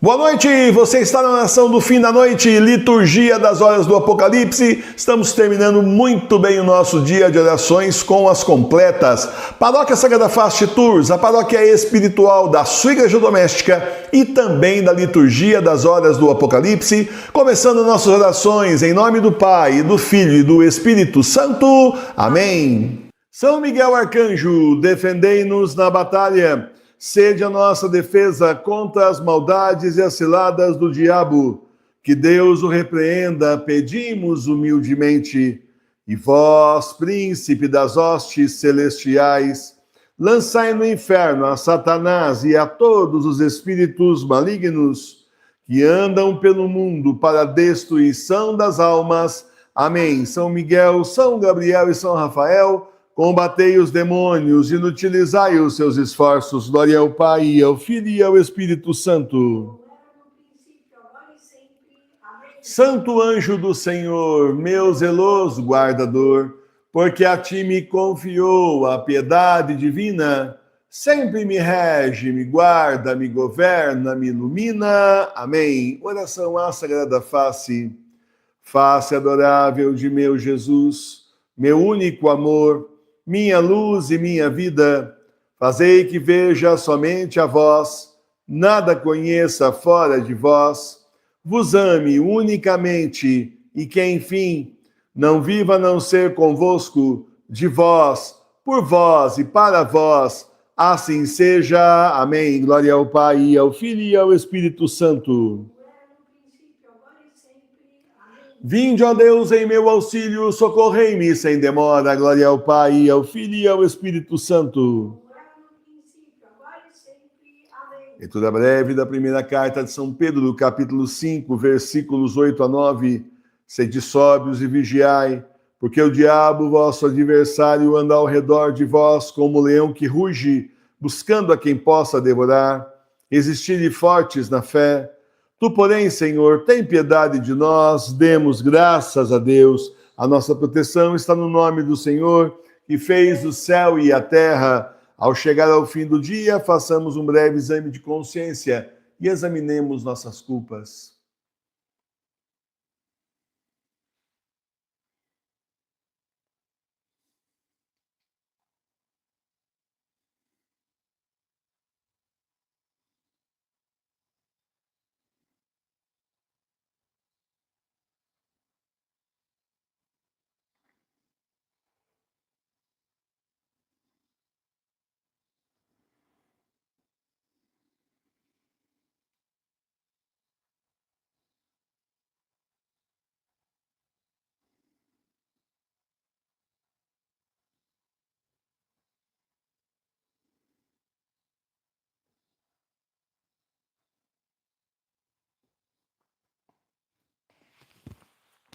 Boa noite, você está na oração do fim da noite, liturgia das horas do Apocalipse. Estamos terminando muito bem o nosso dia de orações com as completas. Paróquia Sagrada Fast Tours, a paróquia espiritual da sua igreja doméstica e também da liturgia das horas do Apocalipse. Começando nossas orações em nome do Pai, do Filho e do Espírito Santo. Amém. São Miguel Arcanjo, defendei-nos na batalha. Sede a nossa defesa contra as maldades e as ciladas do diabo. Que Deus o repreenda, pedimos humildemente. E vós, príncipe das hostes celestiais, lançai no inferno a Satanás e a todos os espíritos malignos que andam pelo mundo para a destruição das almas. Amém. São Miguel, São Gabriel e São Rafael, combatei os demônios, inutilizai os seus esforços. Glória ao Pai, ao Filho e ao Espírito Santo. Santo anjo do Senhor, meu zeloso guardador, porque a ti me confiou a piedade divina, sempre me rege, me guarda, me governa, me ilumina. Amém. Oração à Sagrada Face. Face adorável de meu Jesus, meu único amor, minha luz e minha vida, fazei que veja somente a vós, nada conheça fora de vós, vos ame unicamente e que, enfim, não viva a não ser convosco, de vós, por vós e para vós, assim seja. Amém. Glória ao Pai, ao Filho e ao Espírito Santo. Vinde, ó Deus, em meu auxílio, socorrei-me sem demora. Glória ao Pai, ao Filho e ao Espírito Santo. Leitura breve da primeira carta de São Pedro, capítulo 5, versículos 8 a 9. Sede sóbrios e vigiai, porque o diabo, vosso adversário, anda ao redor de vós como leão que ruge, buscando a quem possa devorar. Resistirem fortes na fé. Tu, porém, Senhor, tem piedade de nós, demos graças a Deus. A nossa proteção está no nome do Senhor, que fez o céu e a terra. Ao chegar ao fim do dia, façamos um breve exame de consciência e examinemos nossas culpas.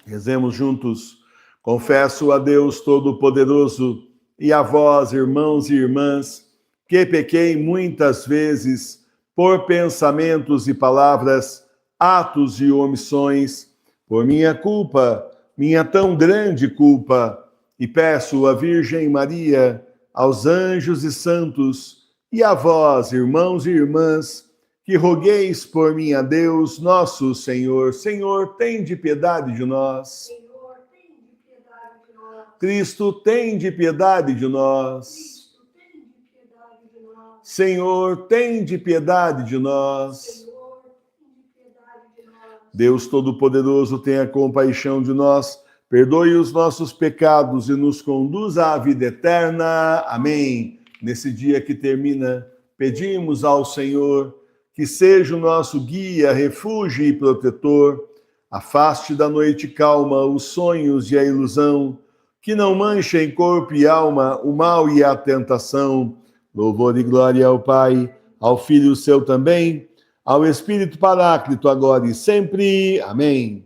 Rezemos juntos. Confesso a Deus Todo-Poderoso e a vós, irmãos e irmãs, que pequei muitas vezes por pensamentos e palavras, atos e omissões, por minha culpa, minha tão grande culpa, e peço à Virgem Maria, aos anjos e santos, e a vós, irmãos e irmãs, que rogueis por mim a Deus, nosso Senhor. Senhor, tende piedade de nós. Senhor, tende piedade de nós. Cristo, tende piedade de nós. Cristo, tende piedade de nós. Senhor, tende piedade de nós. Senhor, tende piedade de nós. Deus Todo-Poderoso, tenha compaixão de nós, perdoe os nossos pecados e nos conduza à vida eterna. Amém. Nesse dia que termina, pedimos ao Senhor que seja o nosso guia, refúgio e protetor, afaste da noite calma os sonhos e a ilusão, que não manchem corpo e alma o mal e a tentação. Louvor e glória ao Pai, ao Filho seu também, ao Espírito Paráclito, agora e sempre. Amém.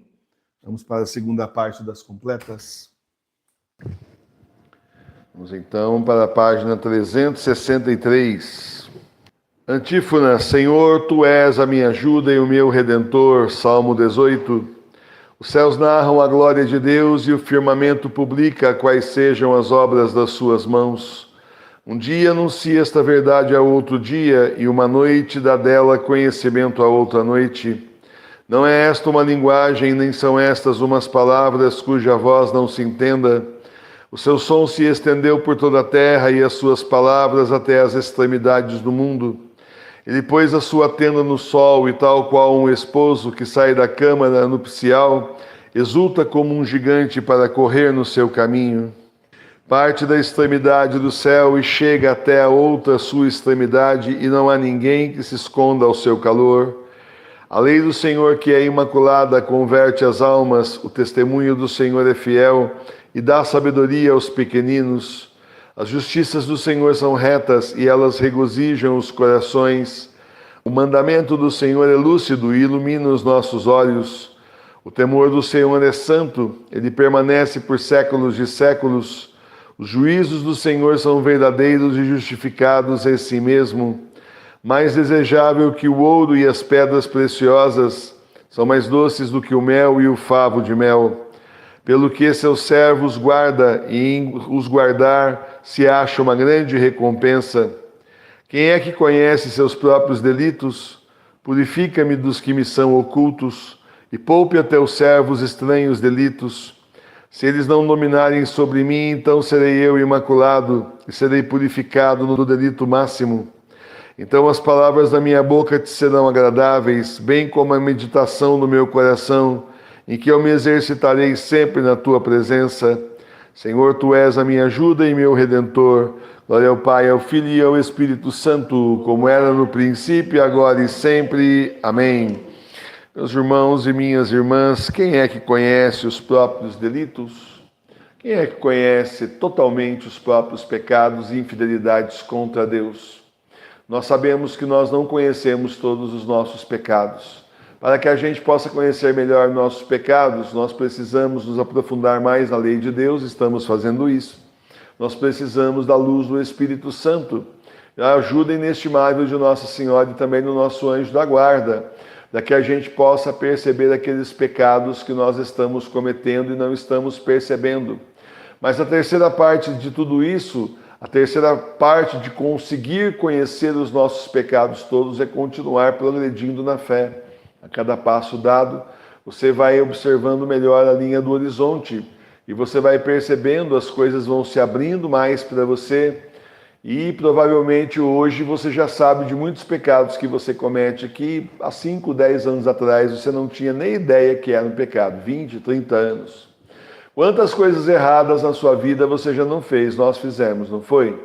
Vamos para a segunda parte das completas. Vamos então para a página 363. Antífona. Senhor, tu és a minha ajuda e o meu redentor. Salmo 18. Os céus narram a glória de Deus e o firmamento publica quais sejam as obras das suas mãos. Um dia anuncia esta verdade a outro dia, e uma noite dá dela conhecimento a outra noite. Não é esta uma linguagem, nem são estas umas palavras cuja voz não se entenda. O seu som se estendeu por toda a terra, e as suas palavras até as extremidades do mundo. Ele pôs a sua tenda no sol, e tal qual um esposo que sai da câmara nupcial, exulta como um gigante para correr no seu caminho. Parte da extremidade do céu e chega até a outra sua extremidade, e não há ninguém que se esconda ao seu calor. A lei do Senhor, que é imaculada, converte as almas, o testemunho do Senhor é fiel e dá sabedoria aos pequeninos. As justiças do Senhor são retas e elas regozijam os corações. O mandamento do Senhor é lúcido e ilumina os nossos olhos. O temor do Senhor é santo, ele permanece por séculos de séculos. Os juízos do Senhor são verdadeiros e justificados em si mesmo. Mais desejável que o ouro e as pedras preciosas, são mais doces do que o mel e o favo de mel. Pelo que seus servos guarda, e em os guardar se acha uma grande recompensa. Quem é que conhece seus próprios delitos? Purifica-me dos que me são ocultos, e poupe a teus servos estranhos delitos. Se eles não dominarem sobre mim, então serei eu imaculado, e serei purificado no delito máximo. Então as palavras da minha boca te serão agradáveis, bem como a meditação do meu coração, em que eu me exercitarei sempre na tua presença. Senhor, tu és a minha ajuda e meu redentor. Glória ao Pai, ao Filho e ao Espírito Santo, como era no princípio, agora e sempre. Amém. Meus irmãos e minhas irmãs, quem é que conhece os próprios delitos? Quem é que conhece totalmente os próprios pecados e infidelidades contra Deus? Nós sabemos que nós não conhecemos todos os nossos pecados. Para que a gente possa conhecer melhor nossos pecados, nós precisamos nos aprofundar mais na lei de Deus, estamos fazendo isso. Nós precisamos da luz do Espírito Santo, a ajuda inestimável de Nossa Senhora e também do nosso anjo da guarda, para que a gente possa perceber aqueles pecados que nós estamos cometendo e não estamos percebendo. Mas a terceira parte de tudo isso, a terceira parte de conseguir conhecer os nossos pecados todos é continuar progredindo na fé. A cada passo dado, você vai observando melhor a linha do horizonte e você vai percebendo, as coisas vão se abrindo mais para você e provavelmente hoje você já sabe de muitos pecados que você comete que há 5, 10 anos atrás você não tinha nem ideia que era um pecado, 20, 30 anos. Quantas coisas erradas na sua vida você já não fez? Nós fizemos, não foi?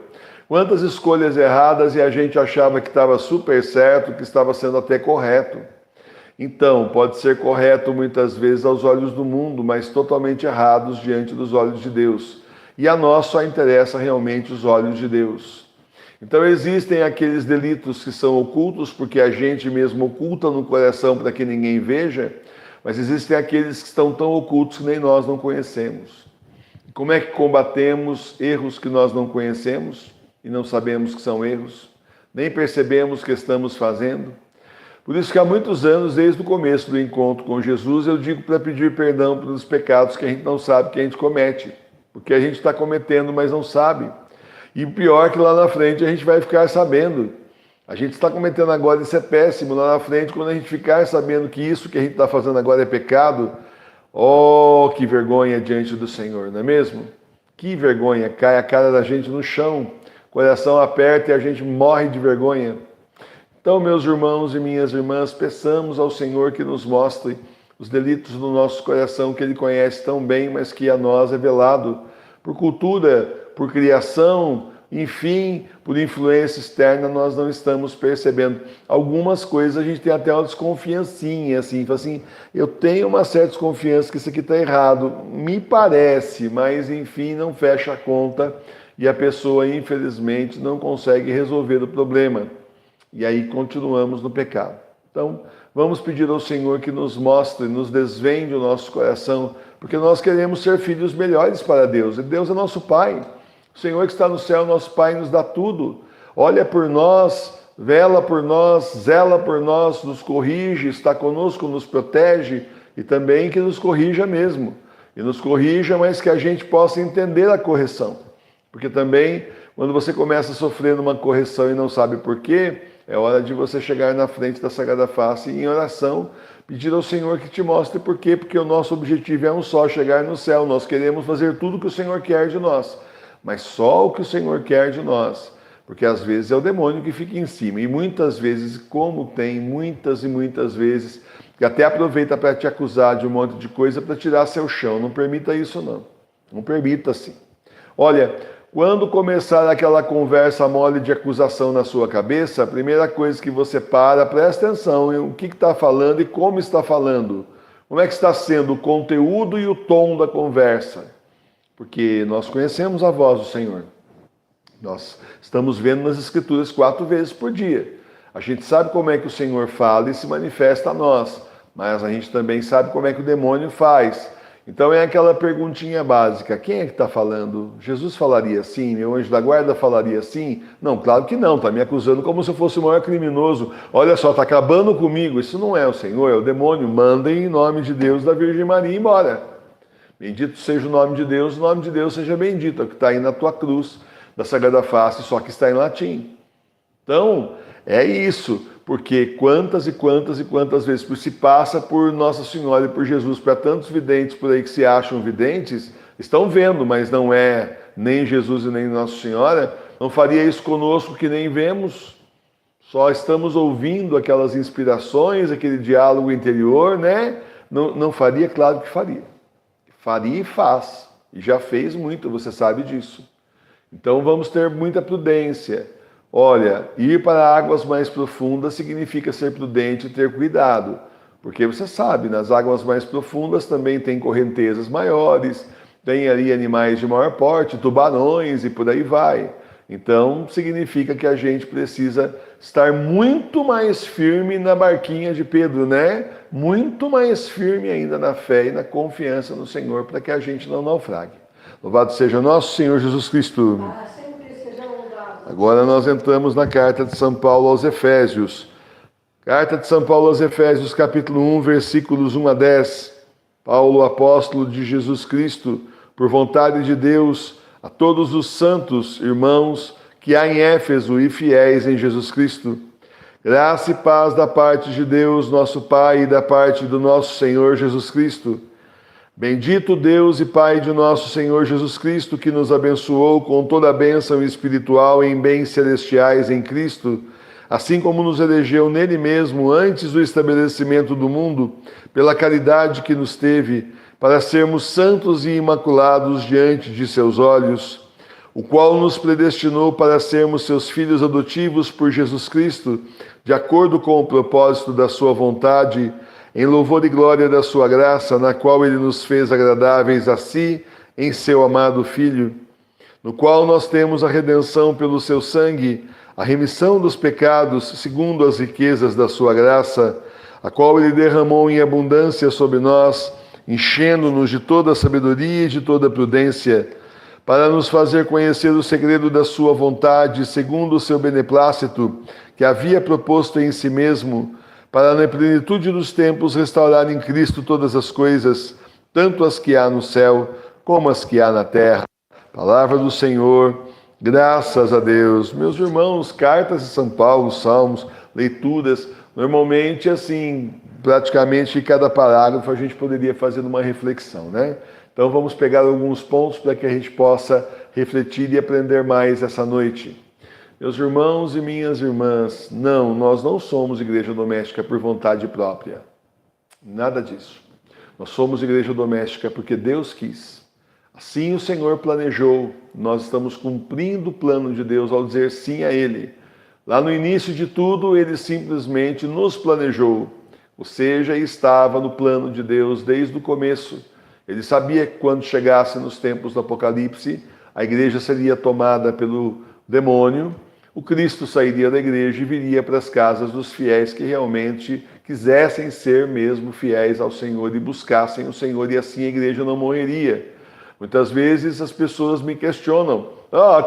Quantas escolhas erradas e a gente achava que estava super certo, que estava sendo até correto. Então, pode ser correto muitas vezes aos olhos do mundo, mas totalmente errados diante dos olhos de Deus. E a nós só interessa realmente os olhos de Deus. Então existem aqueles delitos que são ocultos, porque a gente mesmo oculta no coração para que ninguém veja, mas existem aqueles que estão tão ocultos que nem nós não conhecemos. Como é que combatemos erros que nós não conhecemos e não sabemos que são erros? Nem percebemos que estamos fazendo? Por isso que há muitos anos, desde o começo do encontro com Jesus, eu digo para pedir perdão pelos pecados que a gente não sabe que a gente comete. Porque a gente está cometendo, mas não sabe. E o pior é que lá na frente a gente vai ficar sabendo. A gente está cometendo agora, isso é péssimo. Lá na frente, quando a gente ficar sabendo que isso que a gente está fazendo agora é pecado, oh, que vergonha diante do Senhor, não é mesmo? Que vergonha, cai a cara da gente no chão, o coração aperta e a gente morre de vergonha. Então, meus irmãos e minhas irmãs, peçamos ao Senhor que nos mostre os delitos do nosso coração, que Ele conhece tão bem, mas que a nós é velado por cultura, por criação, enfim, por influência externa, nós não estamos percebendo. Algumas coisas a gente tem até uma desconfiancinha, assim, eu tenho uma certa desconfiança que isso aqui está errado, me parece, mas enfim, não fecha a conta e a pessoa, infelizmente, não consegue resolver o problema. E aí continuamos no pecado. Então, vamos pedir ao Senhor que nos mostre, nos desvende o nosso coração, porque nós queremos ser filhos melhores para Deus. E Deus é nosso Pai. O Senhor que está no céu, nosso Pai, nos dá tudo. Olha por nós, vela por nós, zela por nós, nos corrige, está conosco, nos protege e também que nos corrija mesmo. E nos corrija, mas que a gente possa entender a correção. Porque também Quando você começa sofrendo uma correção e não sabe por quê, é hora de você chegar na frente da Sagrada Face e em oração pedir ao Senhor que te mostre por quê, porque o nosso objetivo é um só, chegar no céu. Nós queremos fazer tudo o que o Senhor quer de nós, mas só o que o Senhor quer de nós, porque às vezes é o demônio que fica em cima, e muitas vezes, como tem muitas e muitas vezes, que até aproveita para te acusar de um monte de coisa para tirar seu chão. Não permita isso, não. Não permita, sim. Olha, quando começar aquela conversa mole de acusação na sua cabeça, a primeira coisa que você presta atenção em o que está falando e como está falando. Como é que está sendo o conteúdo e o tom da conversa? Porque nós conhecemos a voz do Senhor. Nós estamos vendo nas Escrituras 4 vezes por dia. A gente sabe como é que o Senhor fala e se manifesta a nós, mas a gente também sabe como é que o demônio faz. Então é aquela perguntinha básica: quem é que está falando? Jesus falaria assim? Meu anjo da guarda falaria assim? Não, claro que não, está me acusando como se eu fosse o maior criminoso. Olha só, está acabando comigo. Isso não é o Senhor, é o demônio. Mandem em nome de Deus da Virgem Maria embora. Bendito seja o nome de Deus seja bendito, é o que está aí na tua cruz da Sagrada Face, só que está em latim. Então, é isso, porque quantas e quantas e quantas vezes se passa por Nossa Senhora e por Jesus, para tantos videntes por aí que se acham videntes, estão vendo, mas não é nem Jesus e nem Nossa Senhora, não faria isso conosco que nem vemos, só estamos ouvindo aquelas inspirações, aquele diálogo interior, né? Não faria? Claro que faria. Faria e faz, e já fez muito, você sabe disso. Então vamos ter muita prudência. Olha, ir para águas mais profundas significa ser prudente e ter cuidado, porque você sabe, nas águas mais profundas também tem correntezas maiores, tem ali animais de maior porte, tubarões e por aí vai. Então significa que a gente precisa estar muito mais firme na barquinha de Pedro, né? Muito mais firme ainda na fé e na confiança no Senhor, para que a gente não naufrague. Louvado seja nosso Senhor Jesus Cristo. Agora nós entramos na carta de São Paulo aos Efésios. Carta de São Paulo aos Efésios, capítulo 1, versículos 1 a 10. Paulo, apóstolo de Jesus Cristo, por vontade de Deus, a todos os santos irmãos que há em Éfeso e fiéis em Jesus Cristo. Graça e paz da parte de Deus, nosso Pai, e da parte do nosso Senhor Jesus Cristo. Bendito Deus e Pai de nosso Senhor Jesus Cristo, que nos abençoou com toda a bênção espiritual em bens celestiais em Cristo, assim como nos elegeu nele mesmo antes do estabelecimento do mundo, pela caridade que nos teve, para sermos santos e imaculados diante de seus olhos, o qual nos predestinou para sermos seus filhos adotivos por Jesus Cristo, de acordo com o propósito da sua vontade, em louvor e glória da sua graça, na qual ele nos fez agradáveis a si, em seu amado Filho, no qual nós temos a redenção pelo seu sangue, a remissão dos pecados, segundo as riquezas da sua graça, a qual ele derramou em abundância sobre nós, enchendo-nos de toda sabedoria e de toda prudência, para nos fazer conhecer o segredo da sua vontade, segundo o seu beneplácito, que havia proposto em si mesmo, para na plenitude dos tempos restaurar em Cristo todas as coisas, tanto as que há no céu, como as que há na terra. Palavra do Senhor, graças a Deus. Meus irmãos, cartas de São Paulo, salmos, leituras, normalmente assim, praticamente cada parágrafo a gente poderia fazer uma reflexão, né? Então vamos pegar alguns pontos para que a gente possa refletir e aprender mais essa noite. Meus irmãos e minhas irmãs, não, nós não somos igreja doméstica por vontade própria. Nada disso. Nós somos igreja doméstica porque Deus quis. Assim o Senhor planejou. Nós estamos cumprindo o plano de Deus ao dizer sim a Ele. Lá no início de tudo, Ele simplesmente nos planejou. Ou seja, estava no plano de Deus desde o começo. Ele sabia que quando chegasse nos tempos do Apocalipse, a igreja seria tomada pelo demônio, o Cristo sairia da igreja e viria para as casas dos fiéis que realmente quisessem ser mesmo fiéis ao Senhor e buscassem o Senhor, e assim a igreja não morreria. Muitas vezes as pessoas me questionam: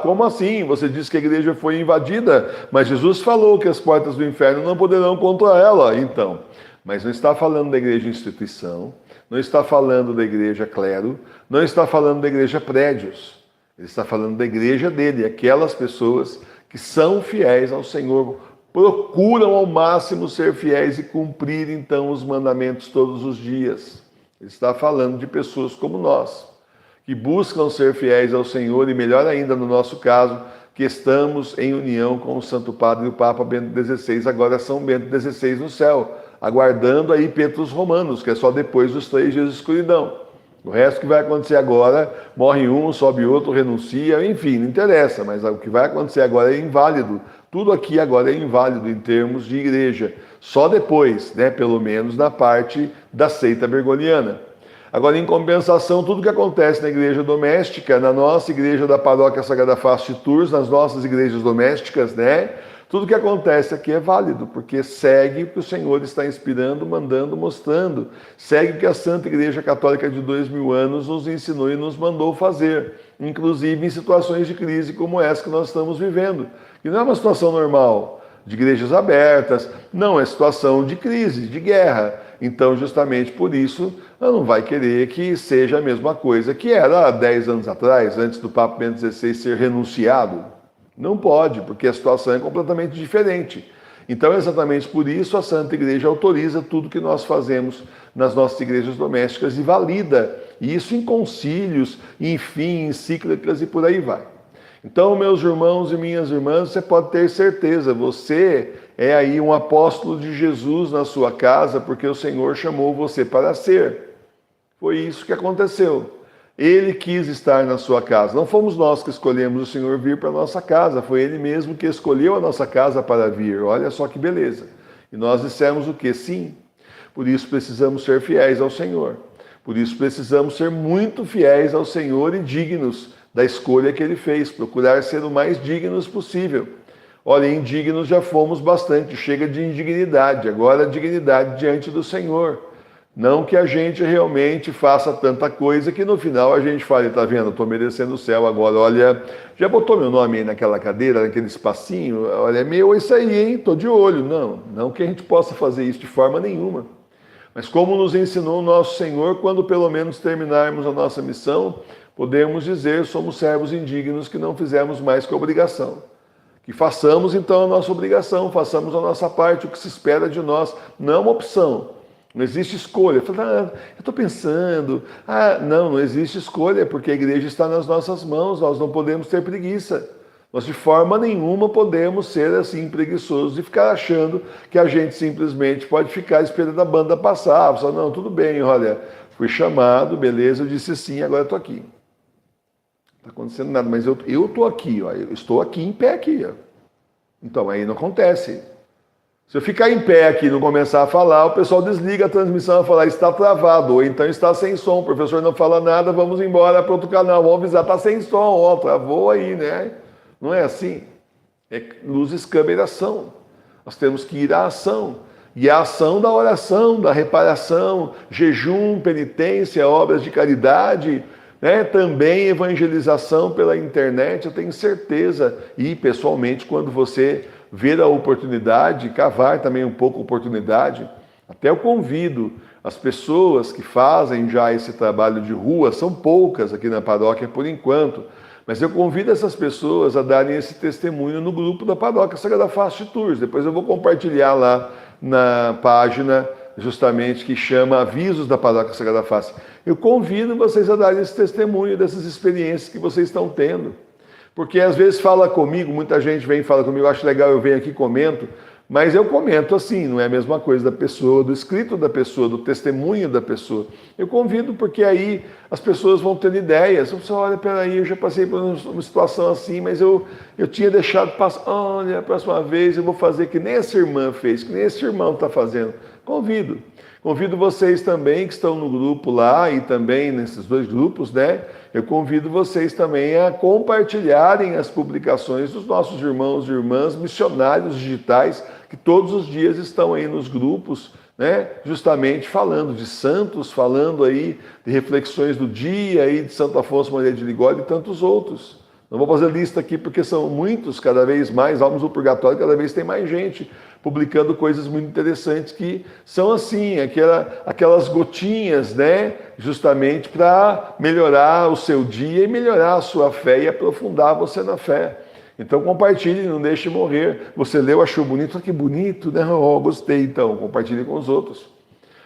como assim? Você disse que a igreja foi invadida, mas Jesus falou que as portas do inferno não poderão contra ela. Então, mas não está falando da igreja instituição, não está falando da igreja clero, não está falando da igreja prédios. Ele está falando da igreja dele, aquelas pessoas que são fiéis ao Senhor, procuram ao máximo ser fiéis e cumprir então os mandamentos todos os dias. Ele está falando de pessoas como nós, que buscam ser fiéis ao Senhor e, melhor ainda no nosso caso, que estamos em união com o Santo Padre e o Papa Bento XVI, agora São Bento XVI no céu, aguardando aí Petrus Romanos, que é só depois dos 3 dias de escuridão. O resto que vai acontecer agora, morre um, sobe outro, renuncia, enfim, não interessa, mas o que vai acontecer agora é inválido. Tudo aqui agora é inválido em termos de igreja. Só depois, né, pelo menos na parte da seita bergoliana. Agora, em compensação, tudo que acontece na igreja doméstica, na nossa igreja da Paróquia Sagrada Face de Tours, nas nossas igrejas domésticas, né? Tudo que acontece aqui é válido, porque segue o que o Senhor está inspirando, mandando, mostrando. Segue o que a Santa Igreja Católica de 2000 anos nos ensinou e nos mandou fazer, inclusive em situações de crise como essa que nós estamos vivendo. E não é uma situação normal, de igrejas abertas, não, é situação de crise, de guerra. Então, justamente por isso, ela não vai querer que seja a mesma coisa que era há 10 anos atrás, antes do Papa Bento XVI ser renunciado. Não pode, porque a situação é completamente diferente. Então, exatamente por isso, a Santa Igreja autoriza tudo que nós fazemos nas nossas igrejas domésticas e valida isso em concílios, enfim, encíclicas e por aí vai. Então, meus irmãos e minhas irmãs, você pode ter certeza, você é aí um apóstolo de Jesus na sua casa, porque o Senhor chamou você para ser. Foi isso que aconteceu. Ele quis estar na sua casa. Não fomos nós que escolhemos o Senhor vir para a nossa casa, foi Ele mesmo que escolheu a nossa casa para vir. Olha só que beleza. E nós dissemos o quê? Sim. Por isso precisamos ser fiéis ao Senhor. Por isso precisamos ser muito fiéis ao Senhor e dignos da escolha que Ele fez, procurar ser o mais dignos possível. Olha, indignos já fomos bastante, chega de indignidade, agora a dignidade diante do Senhor. Não que a gente realmente faça tanta coisa que no final a gente fale, tá vendo, estou merecendo o céu agora, olha, já botou meu nome aí naquela cadeira, naquele espacinho, olha, é meu isso aí, hein, estou de olho. Não que a gente possa fazer isso de forma nenhuma. Mas como nos ensinou o nosso Senhor, quando pelo menos terminarmos a nossa missão, podemos dizer, somos servos indignos que não fizemos mais que a obrigação. Que façamos então a nossa obrigação, façamos a nossa parte, o que se espera de nós, não é uma opção. Não existe escolha. Eu estou pensando. Não existe escolha, porque a igreja está nas nossas mãos, nós não podemos ter preguiça. Nós de forma nenhuma podemos ser assim preguiçosos e ficar achando que a gente simplesmente pode ficar esperando a banda passar. Só, não, tudo bem, olha, fui chamado, beleza, eu disse sim, agora estou aqui. Não está acontecendo nada, mas eu estou aqui, ó, eu estou aqui em pé aqui. Ó. Então aí não acontece. Se eu ficar em pé aqui e não começar a falar, o pessoal desliga a transmissão e fala, está travado, ou então está sem som, o professor não fala nada, vamos embora para outro canal, vamos avisar, está sem som, ó, travou aí, né? Não é assim. É luzes, câmera, ação. Nós temos que ir à ação. E a ação da oração, da reparação, jejum, penitência, obras de caridade, né? Também evangelização pela internet, eu tenho certeza. E pessoalmente, quando você ver a oportunidade, cavar também um pouco a oportunidade, até eu convido as pessoas que fazem já esse trabalho de rua, são poucas aqui na paróquia por enquanto, mas eu convido essas pessoas a darem esse testemunho no grupo da Paróquia Sagrada Face de Tours. Depois eu vou compartilhar lá na página justamente que chama Avisos da Paróquia Sagrada Face. Eu convido vocês a darem esse testemunho dessas experiências que vocês estão tendo. Porque às vezes fala comigo, muita gente vem e fala comigo, acho legal, eu venho aqui e comento, mas eu comento assim, não é a mesma coisa da pessoa, do escrito da pessoa, do testemunho da pessoa. Eu convido porque aí as pessoas vão tendo ideias. Você olha, peraí, eu já passei por uma situação assim, mas eu tinha deixado passar. Olha, a próxima vez eu vou fazer que nem essa irmã fez, que nem esse irmão está fazendo. Convido. Convido vocês também que estão no grupo lá e também nesses 2 grupos, né? Eu convido vocês também a compartilharem as publicações dos nossos irmãos e irmãs missionários digitais que todos os dias estão aí nos grupos, né? Justamente falando de santos, falando aí de reflexões do dia, aí de Santo Afonso Maria de Ligório e tantos outros. Não vou fazer lista aqui porque são muitos, cada vez mais, Almas do Purgatório, cada vez tem mais gente publicando coisas muito interessantes que são assim, aquelas gotinhas, né? Justamente para melhorar o seu dia e melhorar a sua fé e aprofundar você na fé. Então compartilhe, não deixe morrer. Você leu, achou bonito, que bonito, né? Oh, gostei, então compartilhe com os outros.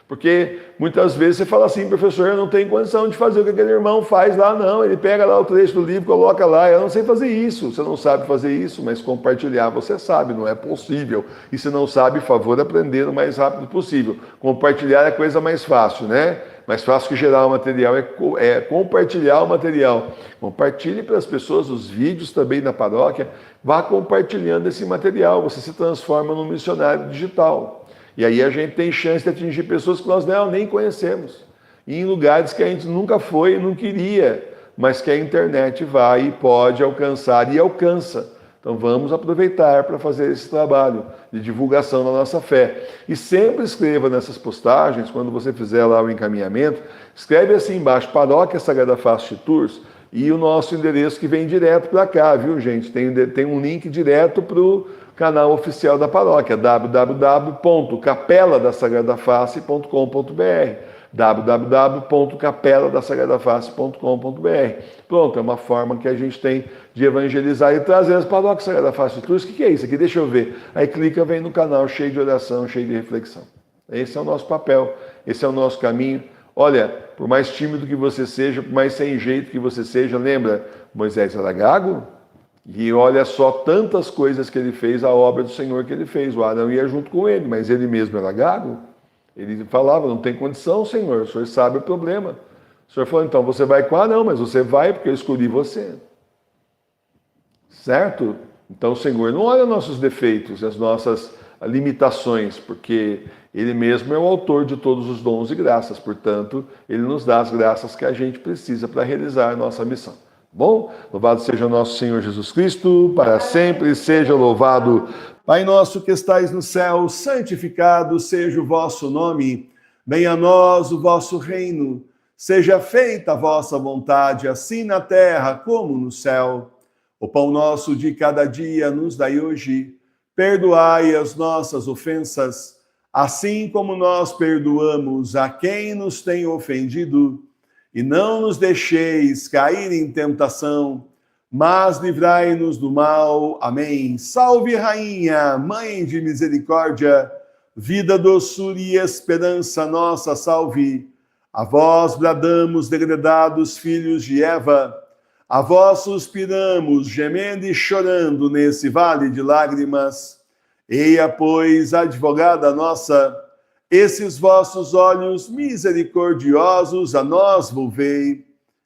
Porque muitas vezes você fala assim, professor, eu não tenho condição de fazer o que aquele irmão faz lá, não. Ele pega lá o trecho do livro, coloca lá, eu não sei fazer isso. Você não sabe fazer isso, mas compartilhar você sabe, não é possível. E se não sabe, favor aprender o mais rápido possível. Compartilhar é a coisa mais fácil, né? Mais fácil que gerar o material é compartilhar o material. Compartilhe para as pessoas os vídeos também na paróquia. Vá compartilhando esse material, você se transforma num missionário digital. E aí a gente tem chance de atingir pessoas que nós nem conhecemos. E em lugares que a gente nunca foi e não queria, mas que a internet vai e pode alcançar e alcança. Então vamos aproveitar para fazer esse trabalho de divulgação da nossa fé. E sempre escreva nessas postagens, quando você fizer lá o encaminhamento, escreve assim embaixo, Paróquia Sagrada Face Tours, e o nosso endereço que vem direto para cá, viu, gente? Tem um link direto para o canal oficial da paróquia, www.capeladasagradaface.com.br www.capeladasagradaface.com.br. Pronto, é uma forma que a gente tem de evangelizar e trazer as paróquias Sagrada Face Tours. O que é isso aqui? Deixa eu ver. Aí clica, vem no canal cheio de oração, cheio de reflexão. Esse é o nosso papel, esse é o nosso caminho. Olha, por mais tímido que você seja, por mais sem jeito que você seja, lembra, Moisés era gago? E olha só tantas coisas que ele fez, a obra do Senhor que ele fez. O Arão ia junto com ele, mas ele mesmo era gago. Ele falava, não tem condição, Senhor, o Senhor sabe o problema. O Senhor falou, então você vai com Arão, mas você vai porque eu escolhi você. Certo? Então o Senhor não olha nossos defeitos, as nossas limitações, porque Ele mesmo é o autor de todos os dons e graças. Portanto, Ele nos dá as graças que a gente precisa para realizar a nossa missão. Bom, louvado seja o nosso Senhor Jesus Cristo, para sempre seja louvado. Pai nosso que estais no céu, santificado seja o vosso nome. Venha a nós o vosso reino. Seja feita a vossa vontade, assim na terra como no céu. O pão nosso de cada dia nos dai hoje. Perdoai as nossas ofensas, assim como nós perdoamos a quem nos tem ofendido. E não nos deixeis cair em tentação, mas livrai-nos do mal. Amém. Salve, Rainha, Mãe de Misericórdia, vida, doçura e esperança nossa, salve. A vós bradamos, degredados filhos de Eva, a vós suspiramos, gemendo e chorando nesse vale de lágrimas. Eia, pois, advogada nossa, esses vossos olhos misericordiosos a nós volvei,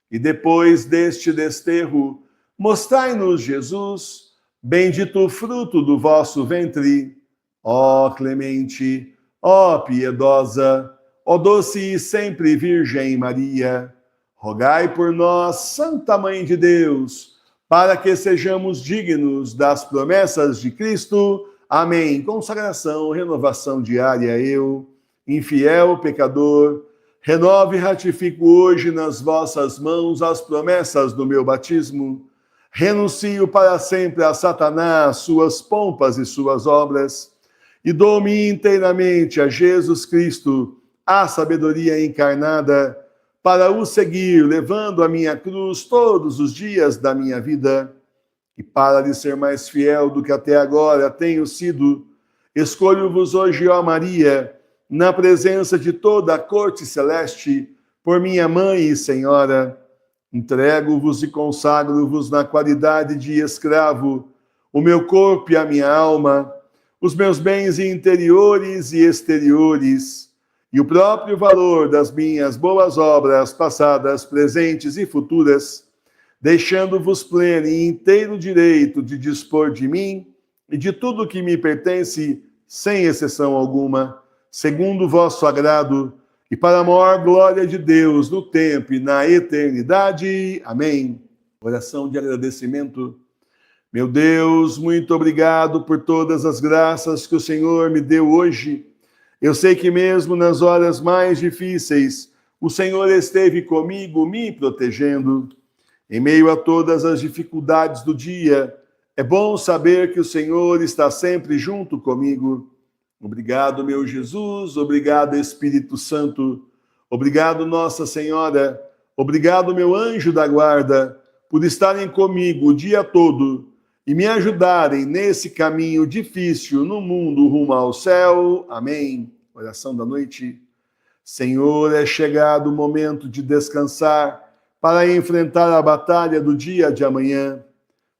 e depois deste desterro, mostrai-nos Jesus, bendito o fruto do vosso ventre. Ó clemente, ó piedosa, ó doce e sempre Virgem Maria, rogai por nós, Santa Mãe de Deus, para que sejamos dignos das promessas de Cristo. Amém. Consagração, renovação diária, eu, infiel pecador, renovo e ratifico hoje nas vossas mãos as promessas do meu batismo. Renuncio para sempre a Satanás, suas pompas e suas obras, e dou-me inteiramente a Jesus Cristo, a sabedoria encarnada, para o seguir, levando a minha cruz todos os dias da minha vida. E para lhe ser mais fiel do que até agora tenho sido, escolho-vos hoje, ó Maria, na presença de toda a corte celeste, por minha mãe e senhora. Entrego-vos e consagro-vos na qualidade de escravo, o meu corpo e a minha alma, os meus bens interiores e exteriores, e o próprio valor das minhas boas obras, passadas, presentes e futuras, deixando-vos pleno e inteiro direito de dispor de mim e de tudo que me pertence, sem exceção alguma, segundo o vosso agrado, e para a maior glória de Deus no tempo e na eternidade. Amém. Oração de agradecimento. Meu Deus, muito obrigado por todas as graças que o Senhor me deu hoje. Eu sei que mesmo nas horas mais difíceis, o Senhor esteve comigo, me protegendo. Em meio a todas as dificuldades do dia, é bom saber que o Senhor está sempre junto comigo. Obrigado, meu Jesus, obrigado, Espírito Santo, obrigado, Nossa Senhora, obrigado, meu anjo da guarda, por estarem comigo o dia todo e me ajudarem nesse caminho difícil no mundo rumo ao céu. Amém. Oração da noite. Senhor, é chegado o momento de descansar para enfrentar a batalha do dia de amanhã.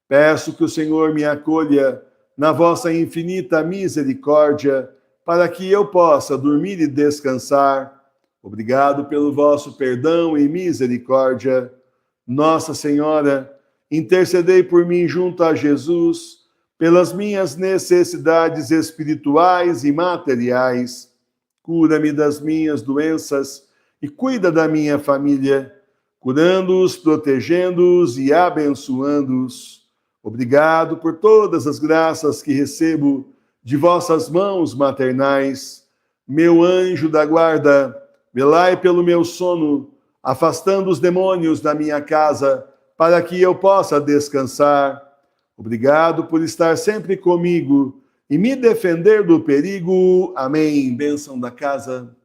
Peço que o Senhor me acolha na vossa infinita misericórdia, para que eu possa dormir e descansar. Obrigado pelo vosso perdão e misericórdia. Nossa Senhora, intercedei por mim junto a Jesus, pelas minhas necessidades espirituais e materiais. Cura-me das minhas doenças e cuida da minha família, curando-os, protegendo-os e abençoando-os. Obrigado por todas as graças que recebo de vossas mãos maternais. Meu anjo da guarda, velai pelo meu sono, afastando os demônios da minha casa, para que eu possa descansar. Obrigado por estar sempre comigo e me defender do perigo. Amém. Bênção da casa.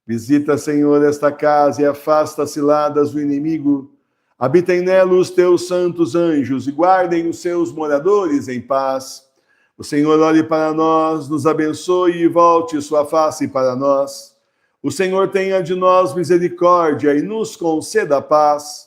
Visita, Senhor, esta casa e afasta as ciladas do inimigo. Habitem nela os teus santos anjos e guardem os seus moradores em paz. O Senhor olhe para nós, nos abençoe e volte sua face para nós. O Senhor tenha de nós misericórdia e nos conceda paz.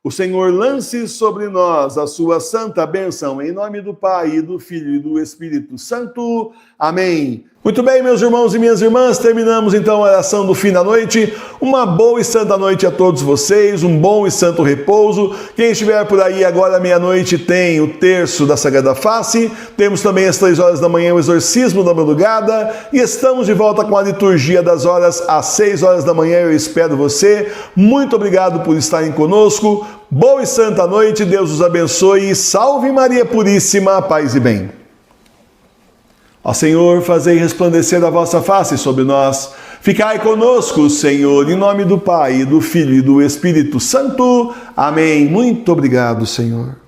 O Senhor lance sobre nós a sua santa bênção, em nome do Pai, e do Filho e do Espírito Santo. Amém. Muito bem, meus irmãos e minhas irmãs, terminamos então a oração do fim da noite. Uma boa e santa noite a todos vocês, um bom e santo repouso. Quem estiver por aí agora, meia-noite, tem o terço da Sagrada Face. Temos também às 3 horas da manhã o exorcismo da madrugada. E estamos de volta com a liturgia das horas às 6 horas da manhã. Eu espero você. Muito obrigado por estarem conosco. Boa e santa noite, Deus os abençoe. Salve Maria Puríssima, paz e bem. Ó Senhor, fazei resplandecer a vossa face sobre nós. Ficai conosco, Senhor, em nome do Pai, do Filho e do Espírito Santo. Amém. Muito obrigado, Senhor.